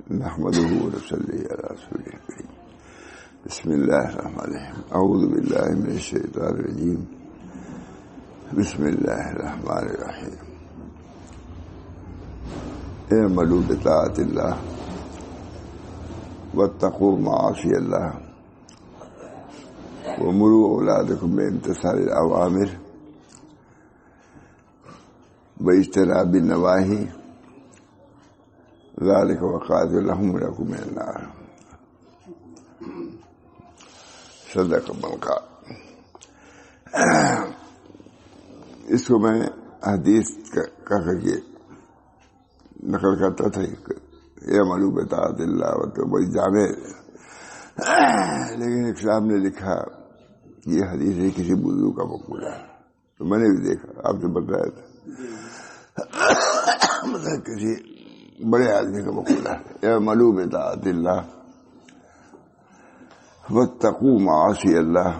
نحمده ونصلي على رسوله الكريم. بسم الله الرحمن الرحيم. أعوذ بالله من الشيطان الرجيم. بسم الله الرحمن الرحيم. اعملوا بطاعة الله واتقوا معاصي الله ومروا أولادكم بامتثال الأوامر واجتناب النواهي ذلك وقائد لهم ولكم من النار. صدق من قال. اس کو میں حدیث کا کے نقل کرتا تھا یہ معلوم بطاعت اللہ تو بڑی جامع، لیکن ایک صاحب نے لکھا یہ حدیث ہے کسی بزرگ کا مقولہ ہے، تو میں نے بھی دیکھا، آپ سے بتایا تھا مطلب کسی بڑے آدمی کا مقولہ ہے، اعملوا بطاعت اللہ واتقوا معاصی اللہ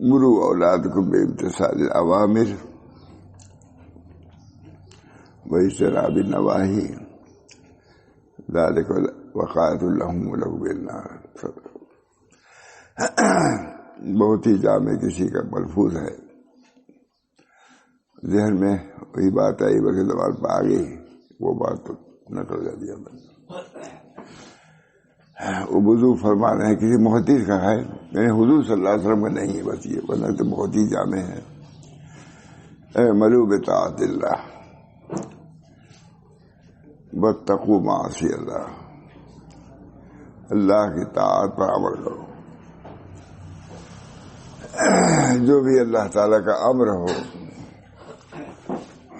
مروا اولادکم بامتثال الاوامر واجتناب النواہی ذلک وقائد لهم ولکم من النار. بہت ہی جامع کسی کا ملفوظ ہے، ذہن میں وہی بات آئی بلکہ زبان پہ آ گئی، وہ بات تو نقل کر دیا میں. وہ بزرگ فرما رہے ہیں کسی محدث کا ہے، یعنی حضور صلی اللہ علیہ وسلم کا نہیں ہے، بس یہ ورنہ تو بہت ہی جامع ہے. اعملوا بطاعت اللہ واتقوا معاصی اللہ، اللہ کی طاعت پر عمل کرو، جو بھی اللہ تعالیٰ کا امر ہو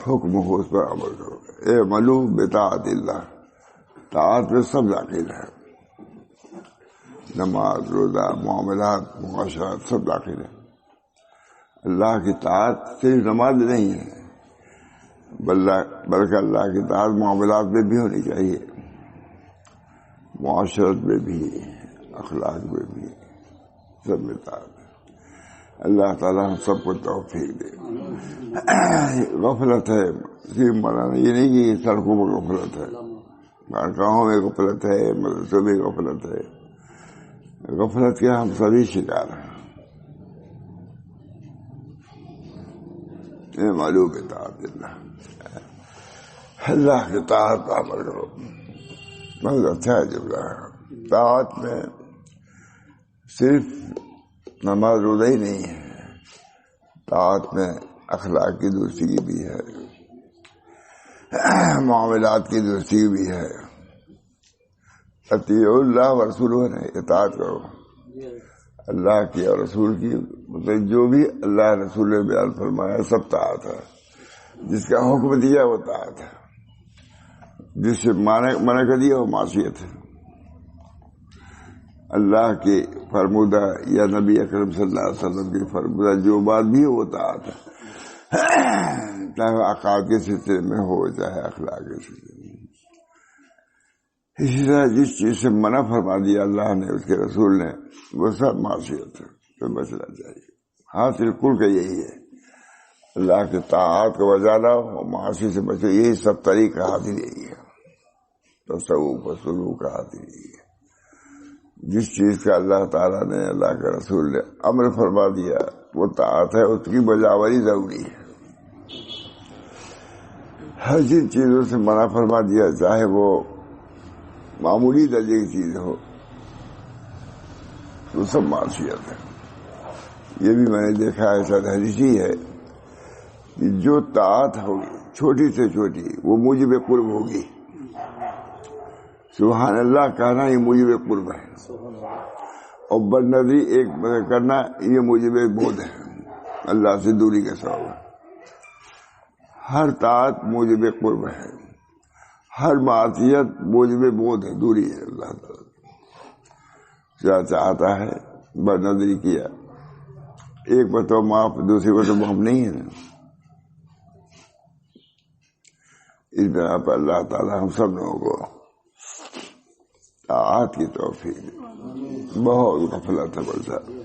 حکم ہو اس پر عمل کرو. اعملوا بطاعت اللہ، طاعت میں سب داخل ہے، نماز، روزہ، معاملات، معاشرات سب داخل ہے. اللہ کی طاعت صرف نماز نہیں ہے بلکہ اللہ کی طاعت معاملات میں بھی ہونی چاہیے، معاشرت میں بھی، اخلاق میں بھی، سب میں طاعت. اللہ تعالیٰ ہم سب کو توفیق دے. غفلت ہے صرف مولانا یہ نہیں کہ سڑکوں میں غفلت ہے، بارگاہوں میں غفلت ہے، مدرسوں میں غفلت ہے. غفلت کے ہم سبھی شکار ہیں. یہ معلوم ہے طاعت اللہ، اللہ کی طاعت پر عمل کرو. بہت اچھا ہے جملہ. طاعت میں صرف نماز روزہ ہی نہیں ہے، طاعت میں اخلاق کی درستگی بھی ہے، معاملات کی درستگی بھی ہے. اطیعوا اللہ و رسولہ نے اطاعت کرو، اللہ کی اور رسول کی، مطلب جو بھی اللہ رسول نے بیان فرمایا سب طاعت ہے. جس کا حکم دیا وہ طاعت ہے، جس سے منع کر دیا وہ معصیت ہے. اللہ کے فرمودہ یا نبی اکرم صلی اللہ علیہ وسلم کی فرمودہ جو بات بھی ہو وہ طاعت ہے، چاہے عقائد کے سلسلے میں ہو چاہے اخلاق کے سلسلے میں. اسی طرح جس چیز سے منع فرما دیا اللہ نے، اس کے رسول نے، وہ سب معصیت ہے، تو بچنا چاہیے. حاصل کل کا یہی ہے، اللہ کے طاعت کو بجانا اور معاشی سے بچو. یہی سب طریقہ حاصل یہی ہے، تصوف و سلوک کا حاصل یہی ہے. جس چیز کا اللہ تعالیٰ نے، اللہ کے رسول نے امر فرما دیا وہ طاعت ہے، اس کی بجاوری ضروری ہے. ہر جن چیزوں سے منع فرما دیا چاہے وہ معمولی درجے کی چیز ہو تو سب معصیت ہے. یہ بھی میں نے دیکھا ایسا حدیثی ہے کہ جو طاعت ہوگی چھوٹی سے چھوٹی وہ موجب قرب ہوگی. سبحان اللہ کہنا یہ موجب قرب ہے، اور بدنظری ایک کرنا یہ موجب بودھ ہے، اللہ سے دوری کا سبب ہے. ہر طاعت موجب قرب ہے، ہر معصیت موجب بودھ ہے، دوری ہے. اللہ تعالیٰ کیا چاہتا ہے، بدنظری کیا، ایک پر تو معاف، دوسری پر تو معاف نہیں ہے نا. اس بنا پر اللہ تعالیٰ ہم سب لوگوں کو طاعت کی توفیق دے. بہت غفلت ہے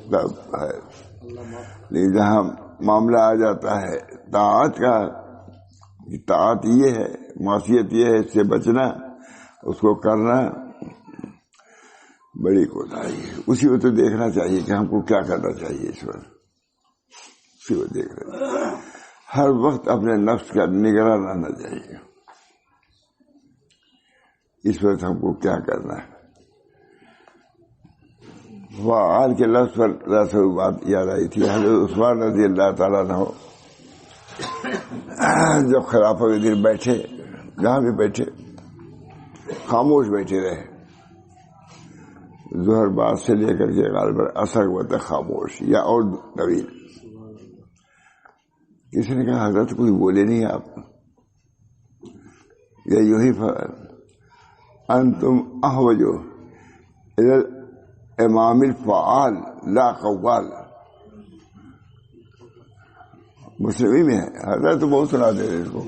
بلتا ہے، لیکن جہاں معاملہ آ جاتا ہے طاعت کا طاعت یہ ہے، معصیت یہ ہے، اس سے بچنا، اس کو کرنا بڑی کوتاہی ہے. اسی کو تو دیکھنا چاہیے کہ ہم کو کیا کرنا چاہیے. اس وقت اسی کو دیکھ رہے، ہر وقت اپنے نفس کا نگراں رہنا چاہیے. اس وقت ہم کو کیا کرنا ہے. فعال کے لفظ پر رسول بات یاد آئی تھی. حضرت عثمان رضی اللہ تعالیٰ عنہ جب خلافت کے دن بیٹھے، جہاں بھی بیٹھے خاموش بیٹھے رہے. ظہر بعد سے لے کر کے غالباً عصر وقت خاموش یا اور طویل. کسی نے کہا حضرت کوئی بولے نہیں آپ. یا یوں ہی انتم احوجو الی الامام الفعال لا قوال. مسلم میں ہے. حضرت تو بہت سنا دے رہے اس کو،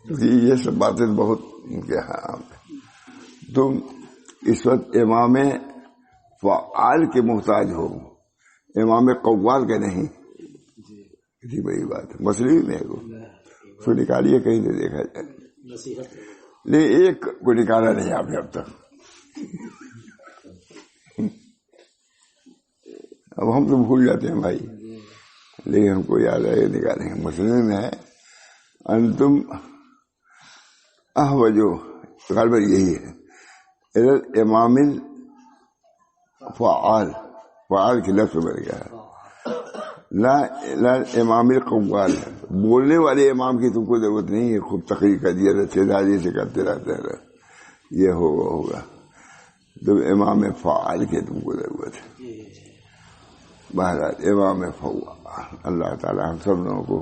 کیونکہ یہ سب باتیں بہت ان کے ہاں. تم اس وقت امام فعال کے محتاج ہو، امام قوال کے نہیں. جی بڑی بات ہے. مسلم میں ہے وہ، اس کو نکالیے کہیں نہیں دیکھا جائے. نہیں ایک کو نکالا نہیں آپ نے اب تک. اب ہم تو بھول جاتے ہیں بھائی، لیکن ہم کو یاد ہے نکالیں گے. مسلم میں ہے انتم احوجو، غالباً یہی ہے، امام فعال. فعال کی لفظ بن گیا ہے. لا امام القوال ہے. بولنے والے امام کی تم کو ضرورت نہیں ہے. خوب تقریر کر دیا رچے داری سے کرتے رہتے ہیں، یہ ہوگا. تم امام فعال کی تم کو ضرورت ہے. بہرحال امام فعال، اللہ تعالیٰ ہم سب لوگوں کو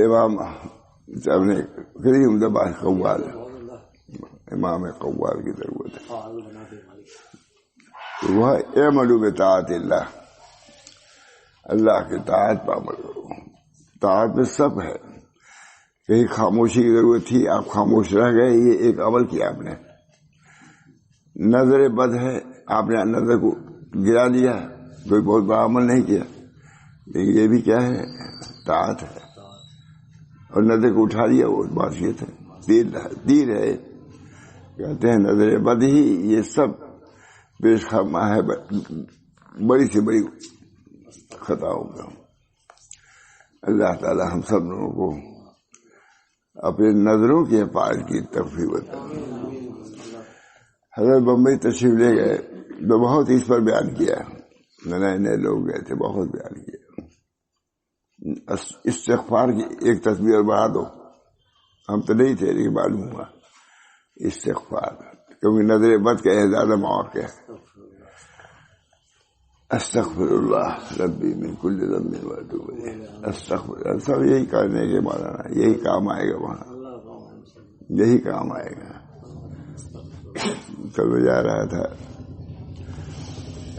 امام اپنے کریم دبا قوال، امام قوال کی ضرورت ہے. وہ اعملوا بطاعت اللہ، اللہ کی طاعت پر عمل کرو. طاعت میں سب ہے. کہیں خاموشی کی ضرورت تھی، آپ خاموش رہ گئے، یہ ایک عمل کیا آپ نے. نظر بد ہے، آپ نے نظر کو گرا لیا، کوئی بہت بڑا عمل نہیں کیا، لیکن یہ بھی کیا ہے، طاعت ہے. اور نظر کو اٹھا لیا، وہ معصیت ہے. تیر ہے، کہتے ہیں نظر بد ہی یہ سب پیش خدمہ ہے بڑی سے بڑی خطاؤں میں. اللہ تعالی ہم سب لوگوں کو اپنے نظروں کی حفاظت کی توفیق بتائے. حضرت بمبئی تشریف لے گئے تو بہت اس پر بیان کیا. نئے نئے لوگ گئے تھے، بہت بیان کیا. استغفار کی ایک تصویر بڑھا دو. ہم تو نہیں تھے لیکن معلوم ہوا استغفار، کیونکہ نظر بد کا زیادہ مواقع ہے. استغفر اللہ ربی من کل ذنب واتوب الیہ. استغفر، سب یہی کرنے کے مولانا، یہی کام آئے گا وہاں، یہی کام آئے گا. کل جا رہا تھا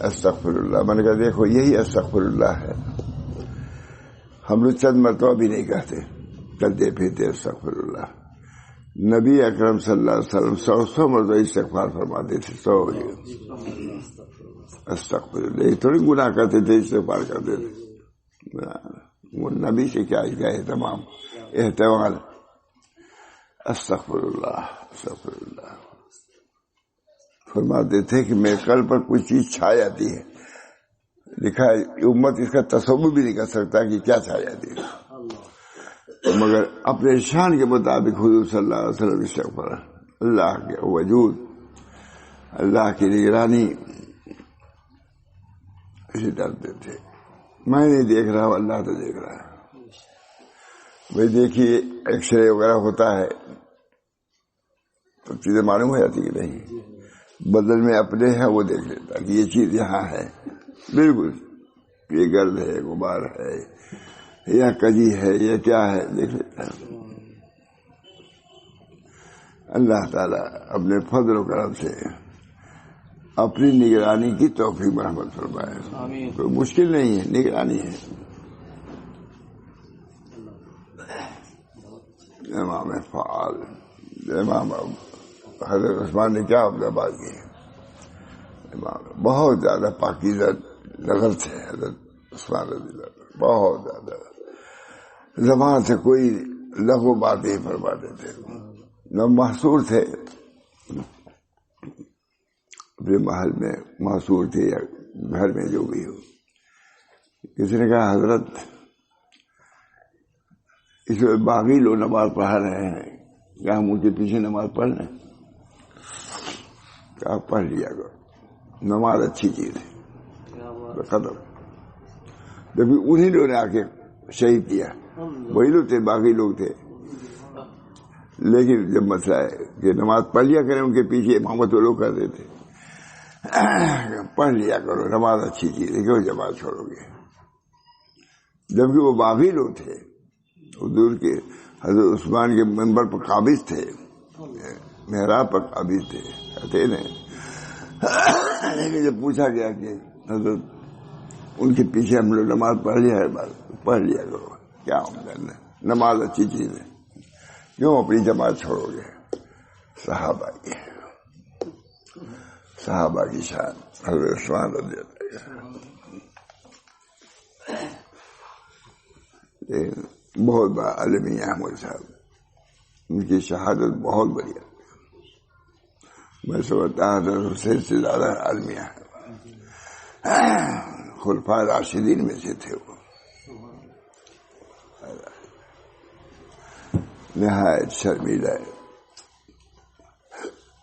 استغفر اللہ، میں نے کہا دیکھو یہی استغفر اللہ ہے. ہم لوگ چند مرتبہ بھی نہیں کہتے، چلتے پھرتے استغفر اللہ. نبی اکرم صلی اللہ علیہ وسلم 100 مرتبہ استغفار فرماتے تھے. 100 استغفر اللہ. یہ تھوڑی گناہ کرتے تھے، استغفار کرتے تھے. وہ نبی سے کیا اہتمام، احتمال. استغفر اللہ استغفر اللہ. فرماتے تھے کہ میرے قلب پر کوئی چیز چھا جاتی ہے، لکھا ہے امت اس کا تصور بھی نہیں کر سکتا کہ کیا چھا جاتی ہے، مگر اپنے شان کے مطابق حضور صلی اللہ علیہ وسلم استغفار. اللہ کے وجود، اللہ کی نگرانی اسے ڈرتے تھے. میں نہیں دیکھ رہا ہوں، اللہ تو دیکھ رہا ہے. بھائی دیکھیے ایکس رے وغیرہ ہوتا ہے تو چیزیں معلوم ہو جاتی کہ نہیں. بدن میں اپنے ہیں وہ دیکھ لیتا کہ یہ چیز یہاں ہے، بالکل یہ گرد ہے، غبار ہے، یا کجی ہے، یہ کیا ہے، دیکھ لیتا ہے. اللہ تعالیٰ اپنے فضل و کرم سے اپنی نگرانی کی توفیق مرحمت فرمائے. کوئی مشکل نہیں ہے، نگرانی ہے. امام فعال، امام حضرت عثمان نے کیا بات کی. بہت زیادہ پاکیزہ نظر تھے حضرت عثمان رضی اللہ عنہ، بہت زیادہ. زبان سے کوئی لغو باتیں ہی فرماتے تھے، نہ محصور تھے اپنے محل میں، محصور تھے یا گھر میں جو بھی ہو. کسی نے کہا حضرت اس میں باغی لوگ نماز پڑھا رہے ہیں، کیا ہم ان کے پیچھے نماز پڑھ لیں؟ کہا پڑھ لیا کرو، نماز اچھی چیز ہے، ختم. جبکہ انہی لوگوں نے آ کے شہید کیا، وہی لوگ تھے، باقی لوگ تھے. لیکن جب مسئلہ ہے کہ نماز پڑھ لیا کریں، ان کے پیچھے امامت وہ لوگ کرتے تھے. پڑھ لیا کرو، نماز اچھی چیز ہے، کیوں جماعت چھوڑو گے؟ جبکہ وہ باغی لوگ تھے، حضور کے حضرت عثمان کے منبر پر قابض تھے، محراب پر قابض تھے، کہتے نا. لیکن جب پوچھا گیا کہ حضرت ان کے پیچھے ہم لوگ نماز پڑھ لیا ہے، پڑھ لیا کرو، کیا کرنا، نماز اچھی چیز ہے، کیوں اپنی جماعت چھوڑو گے؟ صحابہ کی شان حضرت عثمان رضی اللہ عنہ. بہت بڑا عالمی احمد صاحب، ان کی شہادت بہت بڑی ہے. میں سمجھتا ہوں حضرت حسین سے زیادہ عالمیہ ہے. خلفاء راشدین میں سے تھے وہ، نہایت شرمیلا ہے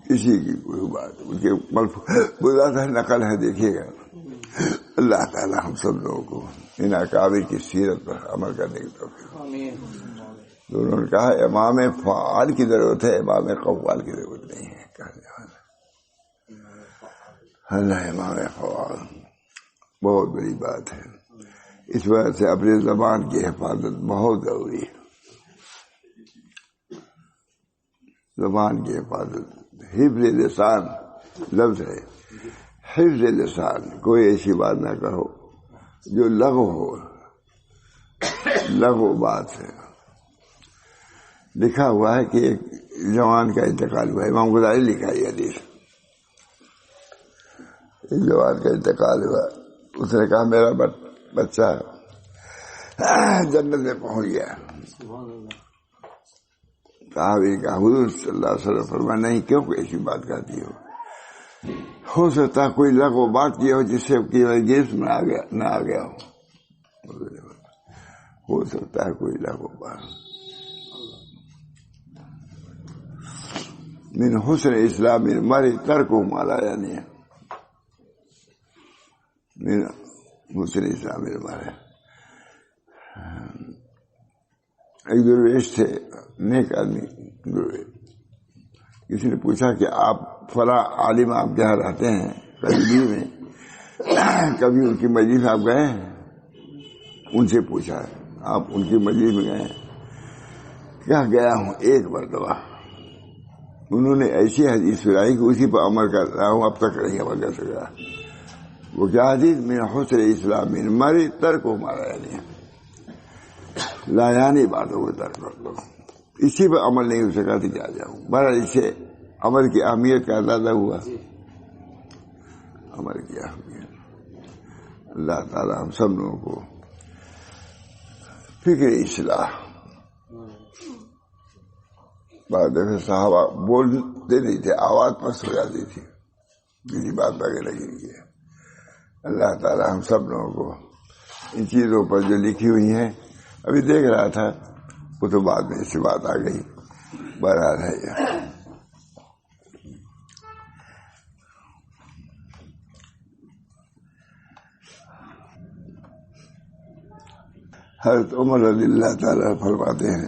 کسی کی کوئی بات. ان کے بزرگ نقل ہے، دیکھیے گا. اللہ تعالی ہم سب لوگوں کو ان اکابر کی سیرت پر عمل کرنے کی توفیق. انہوں نے کہا امام فعال کی ضرورت ہے، امام قوال کی ضرورت نہیں ہے. اللہ امام فعال بہت بڑی بات ہے. اس وجہ سے اپنی زبان کی حفاظت بہت ضروری ہے. زبان کی حفاظت، حفظ لسان لفظ ہے، حفظ لسان. کوئی ایسی بات نہ کہو جو لغو ہو، لغو بات ہے. لکھا ہوا ہے کہ ایک جوان کا انتقال ہوا، امام غزالی لکھا ہے حدیث. ایک جوان کا انتقال ہوا، اس نے کہا میرا بچہ جنت میں پہنچ گیا. کہا حضور صلی اللہ علیہ وسلم فرمایا نہیں، کیوں ایسی بات کہتی ہو سکتا کوئی لغو بات کی ہو جس سے جسم نہ آ گیا ہو سکتا ہے کوئی لغو بات. من حسن اسلام المرء ترک ما لا یعنی، من حسن اسلام المرء. ایک درویش تھے، نیک آدمی درویش. کسی نے پوچھا کہ آپ فلاں عالم آپ جہاں رہتے ہیں قریبی میں، کبھی ان کی مجلس آپ گئے ہیں؟ ان سے پوچھا آپ ان کی مجلس میں گئے ہیں؟ کیا گیا ہوں ایک مرتبہ. انہوں نے ایسی حدیث سنائی کہ اسی پر عمل کر رہا ہوں، اب تک نہیں عمل کر سکا. وہ کیا حدیث؟ من حسن اسلام المرء ترک ما لا یعنی، لا یعنی باتوں کو ترک کر دو. اسی پہ عمل نہیں ہو سکا تو کیا جاؤں. بہرحال اس سے عمل کی اہمیت کا اندازہ ہوا. عمل کی اہمیت. اللہ تعالی ہم سب لوگوں کو فکر اصلاح. بعد دفعہ صحابہ بولتے نہیں تھے، آواز پست ہو جاتی تھی کسی بات وغیرہ لگی ہوئی ہے. اللہ تعالی ہم سب لوگوں کو ان چیزوں پر جو لکھی ہوئی ہیں، ابھی دیکھ رہا تھا وہ تو بعد میں ایسی بات آ گئی. بہرحال ہے حضرت عمر رضی اللہ تعالیٰ فرماتے ہیں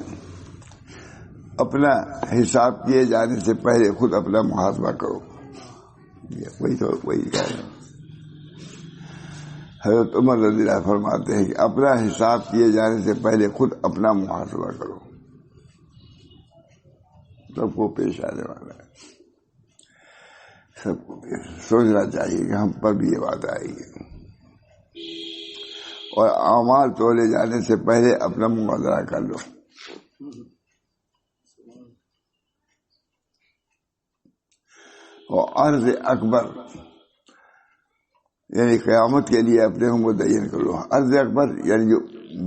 اپنا حساب کیے جانے سے پہلے خود اپنا محاسبہ کرو. وہی کہہ رہے ہیں. حضرت عمر رضی اللہ فرماتے ہیں کہ اپنا حساب کیے جانے سے پہلے خود اپنا محاسبہ کرو. سب کو پیش آنے والا ہے، سب کو سوچنا چاہیے کہ ہم پر بھی یہ بات آئے گی. اور اعمال تولے جانے سے پہلے اپنا موازنہ کر لو. اور عرض اکبر یعنی قیامت کے لیے اپنے کو متعین کر لو. عرض اکبر یعنی جو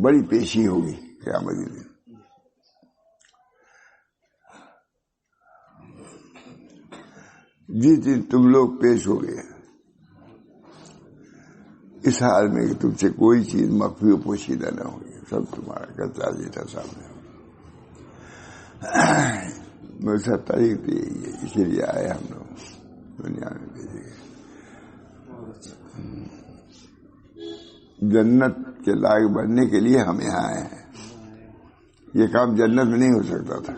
بڑی پیشی ہوگی قیامت کے دن. جس دن تم لوگ پیش ہو گئے اس حال میں کہ تم سے کوئی چیز مخفی و پوشیدہ نہ ہوگی، سب تمہارا کرتا تھا سامنے. میرے ساتھ تاریخ دی ہے، اسی لیے آئے ہم لوگ دنیا میں بھیجے گئے. جنت کے لائق بننے کے لیے ہم یہاں آئے ہیں. یہ کام جنت میں نہیں ہو سکتا تھا.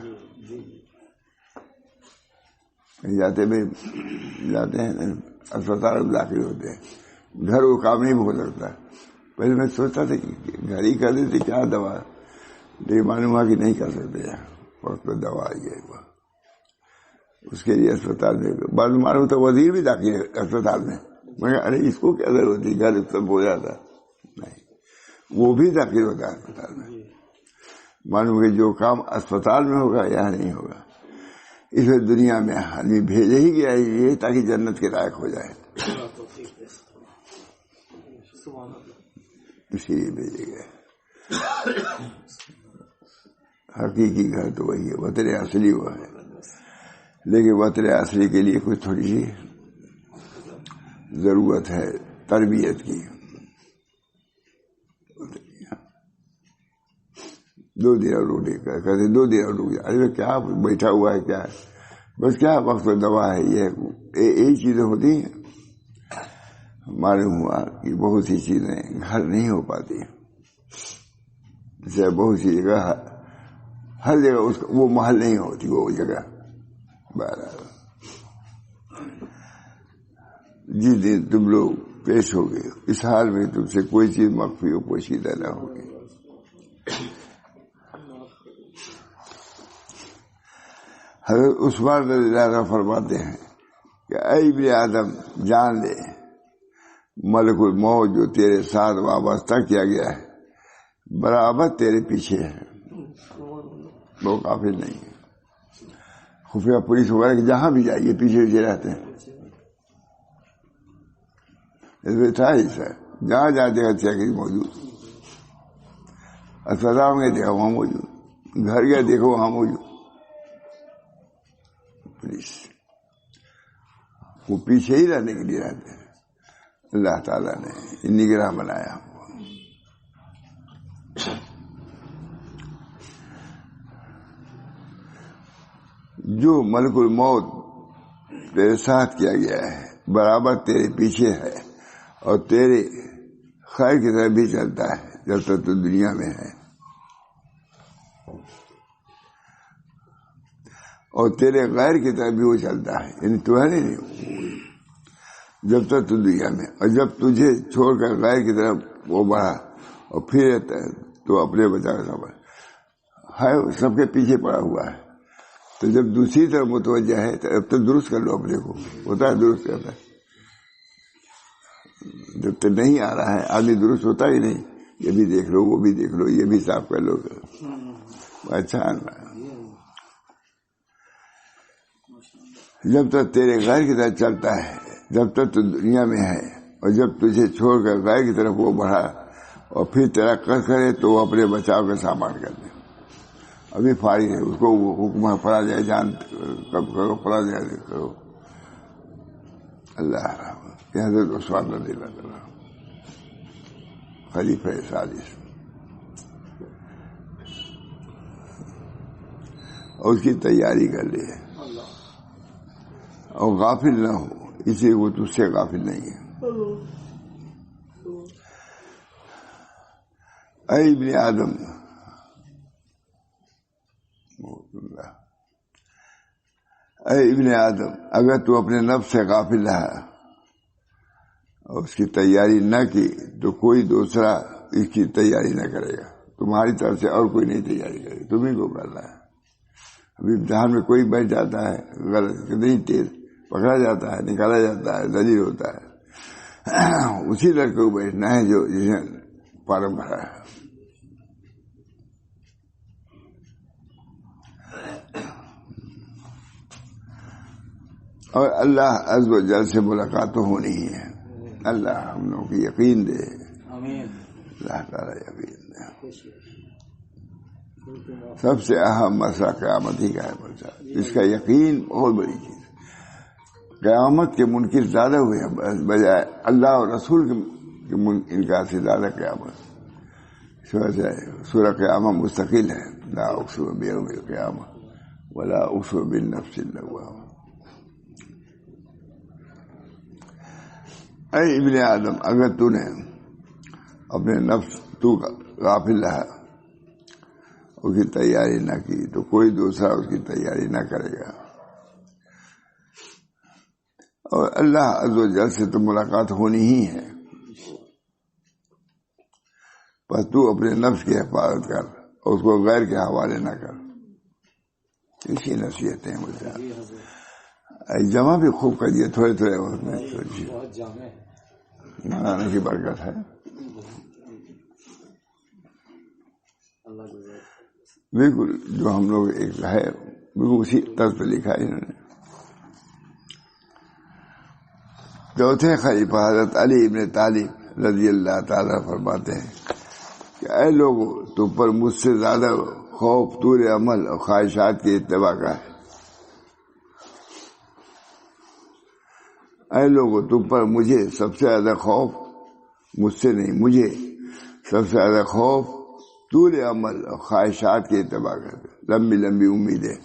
جاتے ہیں اسپتال میں داخل ہوتے ہیں، گھر وہ کام نہیں ہو سکتا. پہلے میں سوچتا تھا کہ گھر ہی کر دیتے کیا دوا، لیکن معلوم ہوا کہ نہیں کر سکتے. وقت پہ دوا آئی ہے اس کے لیے اسپتال میں. بعد میں معلوم تو وزیر بھی داخل ہے اسپتال میں. میں کہا ارے اس کو کیا ضرورت ہوتی، گھر سب ہو جاتا. نہیں، وہ بھی داخل ہوتا ہے اسپتال میں. معلوم کہ جو کام اسپتال میں ہوگا یہاں نہیں ہوگا. اس لیے دنیا میں آدمی بھیجے ہی گیا یہ تاکہ جنت کے لائق ہو جائے، اسی لیے بھیجے گئے. حقیقی گھر تو وہی ہے، وطن اصلی وہ ہے. لیکن وطن اصلی کے لیے کچھ تھوڑی سی ضرورت ہے تربیت کی. 2 دن اور روٹی کہتے 2 دن اور روٹی. ارے کیا بیٹھا ہوا ہے، کیا ہے بس، کیا وقت دوا ہے. یہ چیزیں ہوتی ہیں. معلوم ہوا کہ بہت سی چیزیں گھر نہیں ہو پاتی. جیسے بہت سی جگہ ہر جگہ وہ محل نہیں ہوتی، وہ جگہ. جس دن تم لوگ پیش ہو گئے اس حال میں تم سے کوئی چیز مخفی و پوشیدہ نہ ہوگی. حضرت عثمان رضی اللہ عنہ فرماتے ہیں کہ اے ابن آدم جان لے، ملک الموت جو تیرے ساتھ وابستہ کیا گیا ہے برابر تیرے پیچھے ہے، وہ کافر نہیں ہے. خفیہ پولیس وغیرہ کہ جہاں بھی جائیے پیچھے پیچھے رہتے ہیں. اس میں تھا ہی سر، جہاں جہاں دیکھا چیکنگ موجود. اسپتال میں دیکھا وہاں موجود، گھر گیا دیکھو وہاں موجود پولیس. وہ پیچھے ہی رہنے کے لیے رہتے ہیں. اللہ تعالیٰ نے نگراں بنایا ہم کو. جو ملک الموت تیرے ساتھ کیا گیا ہے برابر تیرے پیچھے ہے اور تیرے خیر کی طرف بھی چلتا ہے جب تک تو دنیا میں ہے، اور تیرے غیر کی طرف بھی وہ چلتا ہے. یعنی تو ہے نہیں جب تک تو دنیا میں، اور جب تجھے چھوڑ کر غیر کی طرف وہ بڑھا اور پھر تو اپنے بچا کا ہے سب کے پیچھے پڑا ہوا ہے. تو جب دوسری طرف متوجہ ہے تو اب تک درست کر لو اپنے کو. ہوتا ہے درست کرتا ہے. جب تک نہیں آ رہا ہے آدمی درست ہوتا ہی نہیں. یہ بھی دیکھ لو، وہ بھی دیکھ لو، یہ بھی صاف کر لو. اچھا جب تک تیرے غیر کی طرف چلتا ہے جب تک تو دنیا میں ہے، اور جب تجھے چھوڑ کر غیر کی طرف وہ بڑھا اور پھر تیرا قصد کرے تو وہ اپنے بچاؤ کا سامان کر دے. ابھی فارغ ہے، اس کو وہ حکم پڑا جائے جان کب کرو، پڑا جائے کرو. اللہ حضرت عثمان رضی اللہ تعالیٰ خلیفہ ثالث، اور اس کی تیاری کر لی ہے اور غافل نہ ہو، اس لیے وہ تجھ سے غافل نہیں ہے. اے ابن آدم، اے ابن آدم، اگر تو اپنے نفس سے غافل رہا اور اس کی تیاری نہ کی تو کوئی دوسرا اس کی تیاری نہ کرے گا. تمہاری طرف سے اور کوئی نہیں تیاری کرے گا، تمہیں کو کرنا ہے. ابھی امتحان میں کوئی بیٹھ جاتا ہے غلط نہیں، تیز پکڑا جاتا ہے، نکالا جاتا ہے، ذلیل ہوتا ہے. اسی لڑکے کو بیٹھنا ہے جو جس نے فارم بھرا ہے. اور اللہ عز و جل سے ملاقات تو ہونی ہی ہے. اللہ ہم لوگوں کی یقین دے. اللہ تعالیٰ یقین دے. سب سے اہم مسئلہ قیامت ہی کا ہے. اس کا یقین بہت بڑی چیز. قیامت کے منکر زیادہ ہوئے ہیں بجائے اللہ اور رسول کے انکار سے زیادہ قیامت. سورہ قیامت مستقل ہے. لا اقسم بیوم القیامہ ولا اقسم بالنفس اللوامہ. اے ابن آدم، اگر تو نے اپنے نفس تو غافل رہا، اس کی تیاری نہ کی، تو کوئی دوسرا اس کی تیاری نہ کرے گا. اور اللہ عز و جل سے تو ملاقات ہونی ہی ہے. بس تو اپنے نفس کی حفاظت کر اور اس کو غیر کے حوالے نہ کر. اسی نصیحتیں مجھے جمع بھی خوب کریے تھوڑے تھوڑے وقت میں. مولانا کی برکت ہے. بالکل جو ہم لوگ ایک ہے بالکل اسی طرز پہ لکھا ہے انہوں نے. چوتھے خلیفہ حضرت علی ابن طالب رضی اللہ تعالیٰ فرماتے ہیں کہ اے لوگوں، تم پر مجھ سے زیادہ خوف طول عمل اور خواہشات کی اتباع کا ہے. اے لوگوں، تم پر مجھے سب سے زیادہ خوف، مجھ سے نہیں، مجھے سب سے زیادہ خوف طول عمل اور خواہشات کی اتباع کا ہے. لمبی لمبی امیدیں،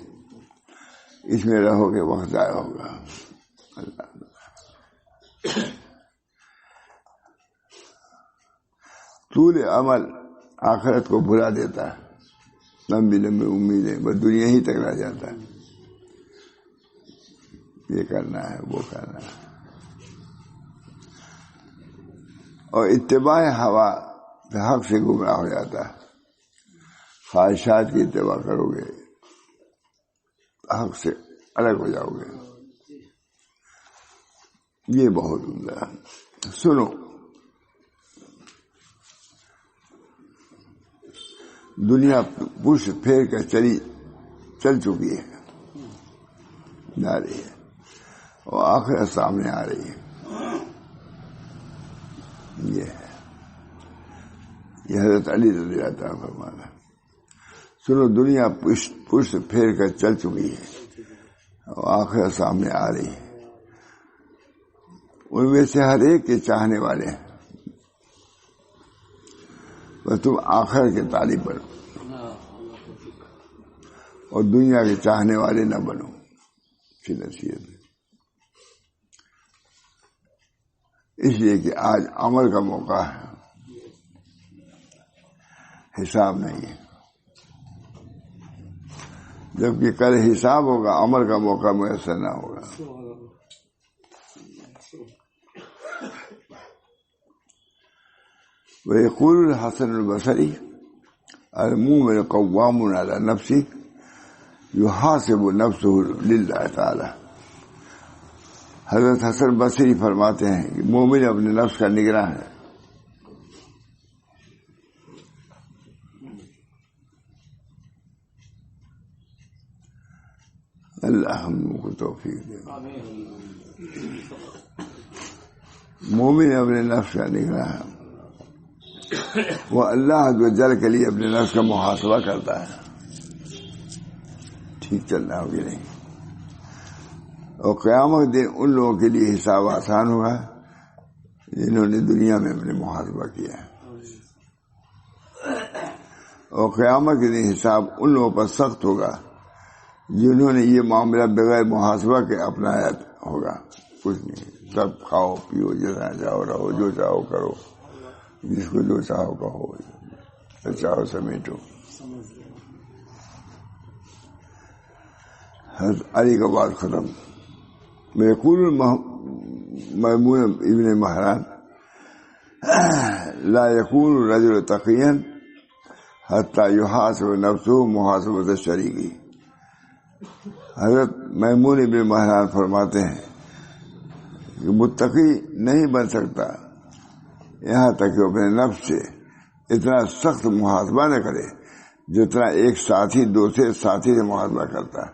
اس میں رہو گے وقت ضائع ہوگا. اللہ طول عمل آخرت کو بھلا دیتا ہے. لمبی لمبی امیدیں بس دنیا ہی تک رہ جاتا ہے. یہ کرنا ہے، وہ کرنا ہے. اور اتباع ہوا حق سے گمراہ ہو جاتا ہے. خواہشات کی اتباع کرو گے حق سے الگ ہو جاؤ گے. یہ بہت عمدہ ہے. سنو، دنیا پش پھیر کر چل چکی ہے، جا رہی ہے، اور آخرت سامنے آ رہی ہے. یہ ہے، یہ حضرت علی رضی اللہ تعالیٰ فرمانا. سنو، دنیا پش پھیر کر چل چکی ہے اور آخرت سامنے آ رہی ہے. ان میں سے ہر ایک کے چاہنے والے ہیں، بس تم آخر کے طالب بنو اور دنیا کے چاہنے والے نہ بنو. کی نصیحت ہے. اس لیے کہ آج عمل کا موقع ہے، حساب نہیں ہے. جبکہ کل حساب ہوگا، عمل کا موقع میسر نہ ہوگا. ويقول الحسن البصري المؤمن قوام على نفسه يحاسب نفسه لله تعالی. حضرت حسن بصری فرماتے ہیں کہ مومن اپنے نفس کا نگراں ہے. اللہ ہم کو توفیق دے. مومن اپنے نفس کا نگراں ہے. وہ اللہ عز و جل کے لیے اپنے نفس کا محاسبہ کرتا ہے، ٹھیک چل رہا ہو کہ نہیں. اور قیامت دن ان لوگوں کے لیے حساب آسان ہوگا جنہوں نے دنیا میں اپنے محاسبہ کیا ہے. اور قیامت کے دن حساب ان لوگوں پر سخت ہوگا جنہوں نے یہ معاملہ بغیر محاسبہ کے اپنایا ہوگا. کچھ نہیں، سب کھاؤ پیو، جتنا چاہو رہو، جو چاہو کرو، جس کو جو چاہو کہو، جو چاہو سمیٹو. حضرت علی کا بات ختم. میقول میمون ابن مہران لا يكون الرجل تقيا حتى يحاسب نفسه محاسبة الشريك. حضرت میمون ابن مہران فرماتے ہیں کہ متقی نہیں بن سکتا یہاں تک کہ اپنے نفس سے اتنا سخت محاسبہ نہ کرے جتنا ایک ساتھی دوسرے ساتھی سے محاسبہ کرتا ہے.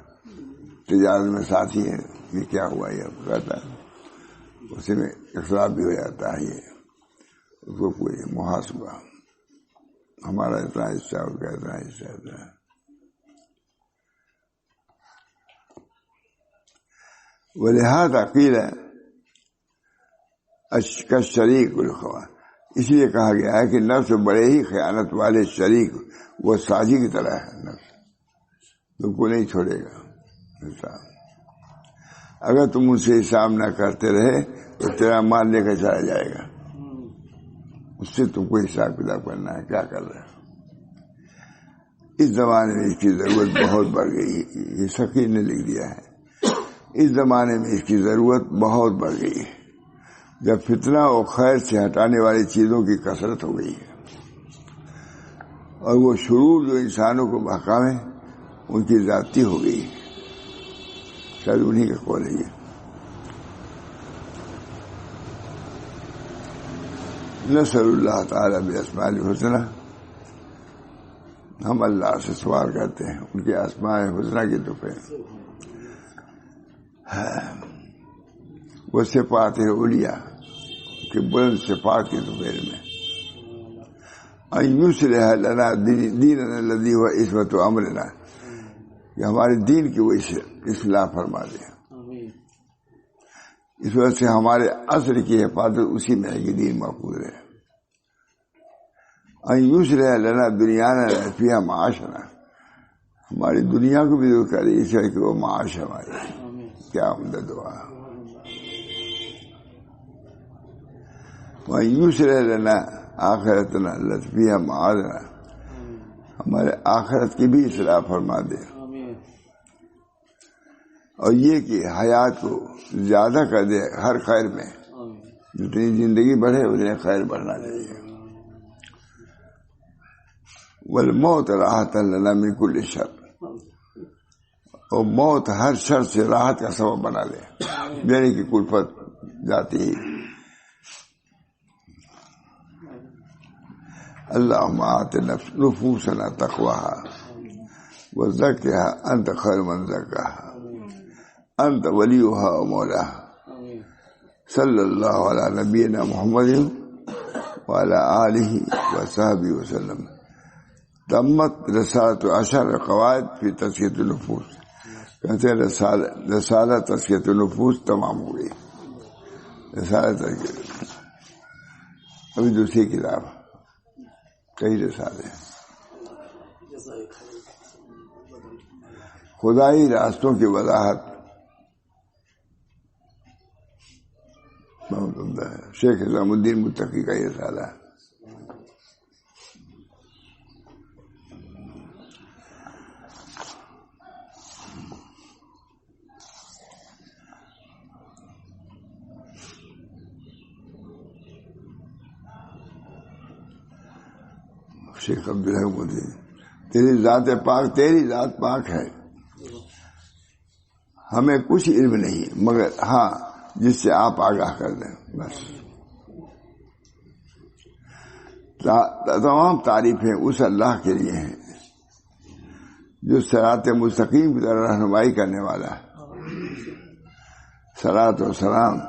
تجارت میں ساتھی ہے، یہ کیا ہوا، یہ کہتا ہے، اسی میں اختلاف بھی ہو جاتا ہے. یہ اس کو کوئی محاسبہ، ہمارا اتنا حصہ ہو گیا، اتنا حصہ ہوتا ہے. ولہذا قیل کا شریک الخوا، اس لیے کہا گیا ہے کہ نفس بڑے ہی خیانت والے شریک، وہ سازی کی طرح ہے، نفس تم کو نہیں چھوڑے گا حساب۔ اگر تم اسے حساب نہ کرتے رہے تو تیرا مال لے کر چلا جائے گا، اس سے تم کو حساب کتاب کرنا ہے کیا کر رہے ہو۔ اس زمانے میں اس کی ضرورت بہت بڑھ گئی، یہ سخی نے لکھ دیا ہے، اس زمانے میں اس کی ضرورت بہت بڑھ گئی ہے، جب فتنہ و خیر سے ہٹانے والی چیزوں کی کثرت ہو گئی ہے، اور وہ شرور جو انسانوں کو بہکاویں ان کی ذاتی ہو گئی ہے۔ شاید انہی کا قول ہے یہ۔ نسأل اللہ تعالیٰ باسماء الحسنى، ہم اللہ سے سوال کرتے ہیں ان کے اسماء حسنہ کی توفیق، وہ صفات علیٰ کہ بلند صفات کی توفیق میں، ان یصلح لنا دیننا الذی هو عصمۃ امرنا، کہ ہمارے دین کی وہ اصلاح فرما دے، اس وجہ سے ہمارے اصل کی حفاظت اسی میں ہے کہ دین محفوظ رہے۔ ان یصلح لنا دنیانا فیہا معاشنا، ہماری دنیا کو بھی دور کرے اس ہے کہ وہ معاش ہمارے، کیا عمدہ دعا۔ وان یصلح لنا آخرتنا التی فیہا معادنا، ہمارے آخرت کی بھی اصلاح فرما دے، اور یہ کہ حیات کو زیادہ کر دے ہر خیر میں، جتنی زندگی بڑھے اتنے خیر بڑھنا چاہیے۔ والموت راحت لنا من کل شر، اور موت ہر شر سے راحت کا سبب بنا دے، یعنی کہ کلفت جاتی ہی۔ اللہم آت نفوسنا تقواها وزکها انت خیر من زکاها انت ولیها و مولاها، صلی اللہ علی نبینا محمد وعلی آلہ وصحبہ وسلم۔ تمت رسالت 10 قواعد فی تزکیۃ النفوس، کہتے ہیں رسالہ تزکیۃ النفوس تمام ہو گئی، رسالہ تزکیۃ۔ ابھی دوسری کتاب، کئی رسالے، خدائی راستوں کی وضاحت، بہت عمدہ ہے، شیخ نظام الدین متقی کا یہ رسالہ ہے۔ شیخ عبدالرحیم الدین، تیری ذات پاک ہے، ہمیں کچھ علم نہیں مگر ہاں جس سے آپ آگاہ کر دیں، بس۔ تمام تعریفیں اس اللہ کے لیے ہیں جو صراط مستقیم کی طرح رہنمائی کرنے والا ہے۔ صلاۃ و سلام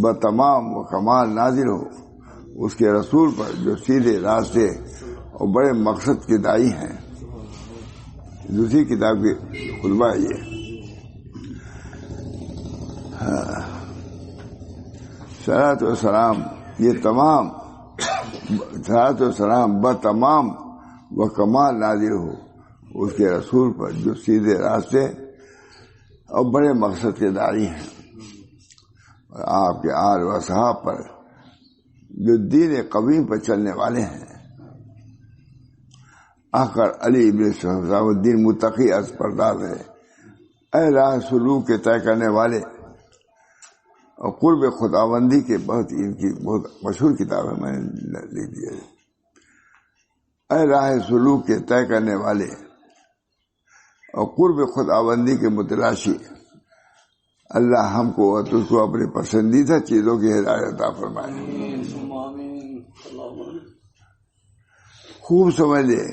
بتمام و کمال نازل ہو اس کے رسول پر جو سیدھے راستے اور بڑے مقصد کے دائی ہیں۔ دوسری کتاب کی خطبہ ہے یہ۔ صلاۃ و سلام، یہ تمام صلاۃ و سلام بتمام و کمال نازل ہو اس کے رسول پر جو سیدھے راستے اور بڑے مقصد کے داعی ہیں، اور آپ کے آل و اصحاب پر جو دین قویم پر چلنے والے ہیں۔ آخر علی ابن صاحب الدین متقی از پرداز ہے، اے راہ سلوک کے طے کرنے والے اور قرب خداوندی کے، ان کی بہت مشہور کتاب ہے، میں نے لکھ دیا ہے۔ اے راہ سلوک کے طے کرنے والے اور قرب خداوندی کے متلاشی، اللہ ہم کو اور تجھ کو اپنی پسندیدہ چیزوں کی ہدایت عطا فرمائے۔ خوب سمجھ لے،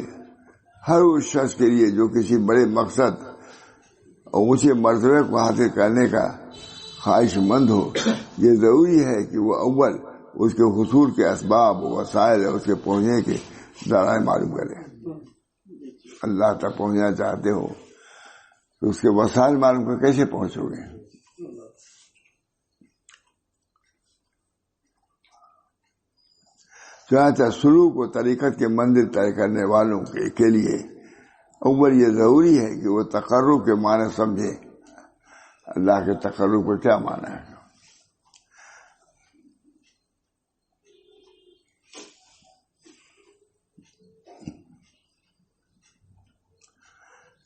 ہر اس شخص کے لیے جو کسی بڑے مقصد اور اونچے مرتبے کو حاصل کرنے کا خواہش مند ہو، یہ ضروری ہے کہ وہ اول اس کے حصول کے اسباب و وسائل اور اس کے پہنچنے کے ذرائع معلوم کرے۔ اللہ تک پہنچنا چاہتے ہو تو اس کے وسائل معلوم کر کیسے پہنچو گے؟ چنانچہ سلوک و طریقت کے منزل طے کرنے والوں کے لیے اول یہ ضروری ہے کہ وہ تقرب کے معنی سمجھے. اللہ کے تقرب کا کیا معنی ہے؟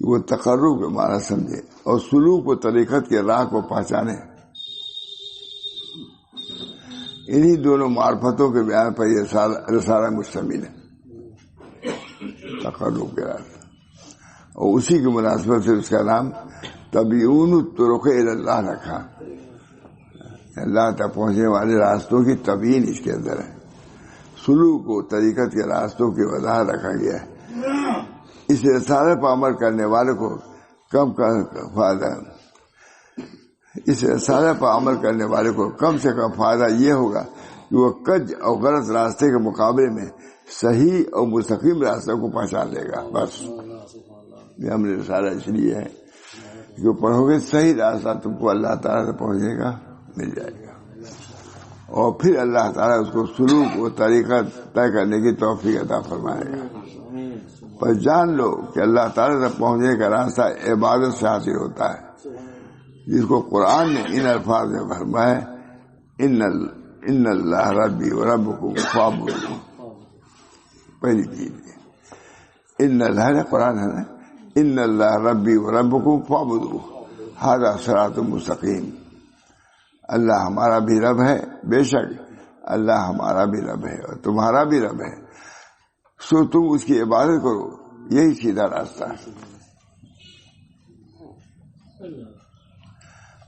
وہ تقرب کے معنی سمجھے اور سلوک و طریقت کے راہ کو پہچانے. انہی دونوں معرفتوں کے بیان پر یہ رسالہ مشتمل ہے، تقرب کے راہ، اور اسی کی مناسبت سے اس کا نام تبیین الطرق الی اللہ رکھا. اللہ تک پہنچنے والے راستوں کی تبیین اس کے اندر ہے. سلوک و طریقت کے راستوں کی وضاحت رکھا گیا ہے. اس رسالے پر عمل کرنے والے کو کم سے کم فائدہ یہ ہوگا کہ وہ کج اور غلط راستے کے مقابلے میں صحیح اور مستقیم راستہ کو پہچان لے گا. بس یہ ہم نے رسالہ اس لیے ہے کہ پڑھو گے صحیح راستہ تم کو اللہ تعالیٰ سے پہنچنے کا مل جائے گا، اور پھر اللہ تعالیٰ اس کو سلوک و طریقہ طے کرنے کی توفیق عطا فرمائے گا. پر جان لو کہ اللہ تعالیٰ تک پہنچنے کا راستہ عبادت سے حاصل ہوتا ہے، جس کو قرآن نے ان الفاظ میں فرمایا ان اللہ ربی و ربکم فاعبدوہ. پہلی چیز ان اللہ، قرآن ہے نا، ان اللہ ربی و ربکم فاعبدوہ ھذا صراط مستقیم. اللہ ہمارا بھی رب ہے، بے شک اللہ ہمارا بھی رب ہے اور تمہارا بھی رب ہے، سو تم اس کی عبادت کرو، یہی سیدھا راستہ ہے.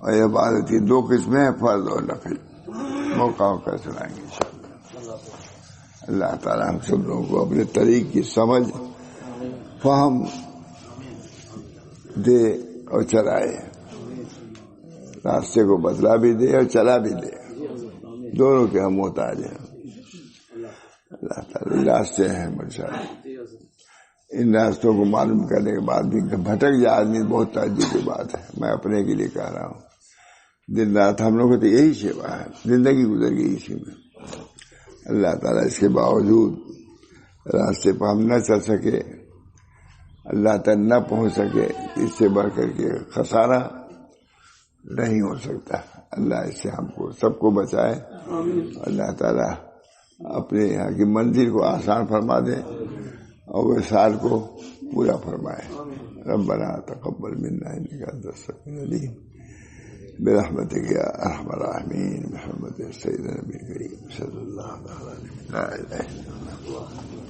اور عبادت کی دو قسمیں ہیں، فرض اور نفل. موقع کر سنائیں گے انشاءاللہ. اللہ تعالیٰ ہم سب لوگوں کو اپنے طریق کی سمجھ فہم دے اور چلائے، راستے کو بدلا بھی دے اور چلا بھی دے، دونوں کے ہم محتاج ہیں. اللہ تعالیٰ راستے ہیں ماشاءاللہ. ان راستوں کو معلوم کرنے کے بعد بھی بھٹک جائے آدمی، بہت تعجب کی بات ہے. میں اپنے کے لیے کہہ رہا ہوں، دن رات ہم لوگوں کو تو یہی سیوا ہے، زندگی گزر گئی اسی میں. اللہ تعالیٰ اس کے باوجود راستے پر ہم نہ چل سکے، اللہ تک نہ پہنچ سکے، اس سے بڑھ کر کے خسارہ نہیں ہو سکتا. اللہ اس سے ہم کو سب کو بچائے. اللہ تعالیٰ اپنے یہاں کی منزل کو آسان فرما دے اور وصال کو پورا فرمائے. ربنا تقبل منا انك انت السميع العليم برحمتك يا ارحم الراحمين. محمد سيدنا النبي الكريم صلى الله عليه وسلم. لا اله الا الله.